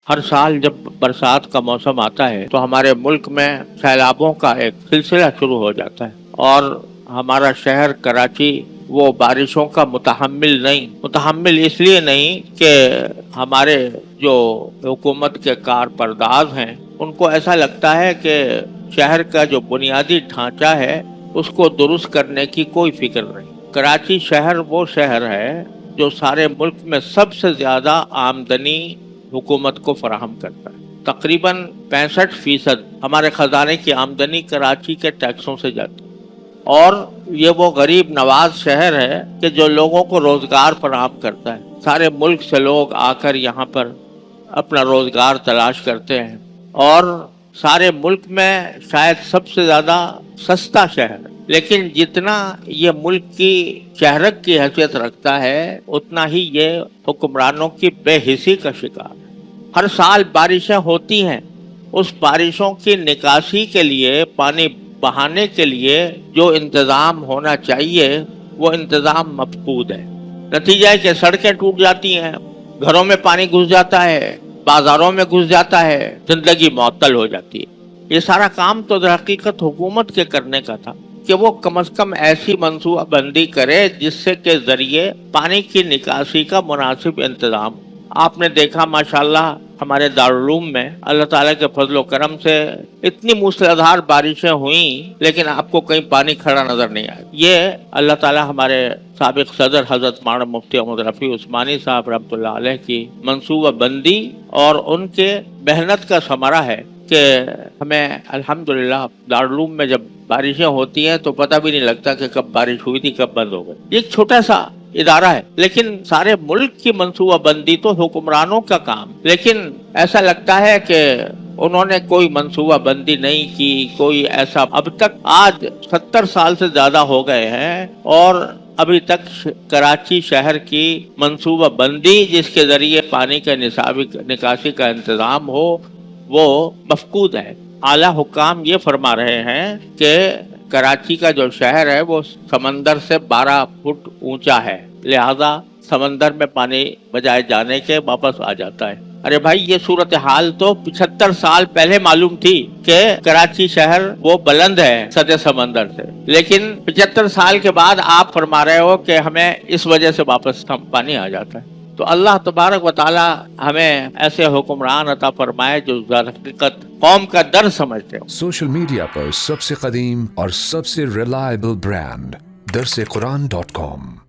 हर साल जब बरसात का मौसम आता है तो हमारे मुल्क में सैलाबों का एक सिलसिला शुरू हो जाता है और हमारा शहर कराची वो बारिशों का मुतहम्मिल इसलिए नहीं कि हमारे जो हुकूमत के कारपरदाज हैं उनको ऐसा लगता है कि शहर का जो बुनियादी ढांचा है उसको दुरुस्त करने की कोई फिक्र नहीं। कराची शहर वो शहर है जो सारे मुल्क में सबसे ज्यादा आमदनी हुकूमत को फराहम करता है। तकरीबन 65% हमारे खजाने की आमदनी कराची के टैक्सों से जाती है और ये वो गरीब नवाज शहर है कि जो लोगों को रोजगार फराहम करता है। सारे मुल्क से लोग आकर यहाँ पर अपना रोजगार तलाश करते हैं और सारे मुल्क में शायद सबसे ज्यादा सस्ता शहर है। लेकिन जितना ये मुल्क की शहरत की हैसियत रखता है उतना ही ये हुक्मरानों की बेहिसी का शिकार है। हर साल बारिशें होती हैं, उस बारिशों की निकासी के लिए, पानी बहाने के लिए जो इंतजाम होना चाहिए वो इंतजाम मफकूद है। नतीजा है कि सड़कें टूट जाती हैं, घरों में पानी घुस जाता है, बाजारों में घुस जाता है, जिंदगी मुअत्तल हो जाती है। ये सारा काम तो दरहकीकत हुकूमत के करने का था कि वो कम से कम ऐसी मंसूबाबंदी करे जिससे के जरिए पानी की निकासी का मुनासिब इंतजाम। आपने देखा माशाल्लाह हमारे दारुल में अल्लाह ताला के फजलो करम से इतनी मूसलाधार बारिशें हुई लेकिन आपको कहीं पानी खड़ा नजर नहीं आया। ये अल्लाह ताला हमारे साबिक सदर हजरत मौलाना मुफ्ती मोहम्मद रफ़ी उस्मानी साहब रहमतुल्लाह अलैह की मंसूबाबंदी और उनके मेहनत का समरा है कि हमें अल्हम्दुलिल्लाह दारुल में जब बारिशें होती हैं तो पता भी नहीं लगता कि कब बारिश हुई थी कब बंद हो गई। एक छोटा सा इदारा है लेकिन सारे मुल्क की मंसूबाबंदी तो हुक्मरानों का काम। लेकिन ऐसा लगता है कि उन्होंने कोई मंसूबाबंदी नहीं की, कोई ऐसा। अब तक आज 70 साल से ज्यादा हो गए हैं और अभी तक कराची शहर की मंसूबाबंदी जिसके जरिए पानी के निकासी का इंतजाम हो वो मफकूद है। आला हुक्काम ये फरमा रहे हैं कि कराची का जो शहर है वो समंदर से 12 फुट ऊंचा है, लिहाजा समंदर में पानी बजाए जाने के वापस आ जाता है। अरे भाई ये सूरत हाल तो 75 साल पहले मालूम थी कि कराची शहर वो बुलंद है सतह समंदर से, लेकिन 75 साल के बाद आप फरमा रहे हो कि हमें इस वजह से वापस पानी आ जाता है। तो अल्लाह तबारक व तआला हमें ऐसे हुक्मरान अता फरमाए जो हकीकत कौम का दर्द समझते हो। सोशल मीडिया पर सबसे कदीम और सबसे रिलायबल ब्रांड darsequran.com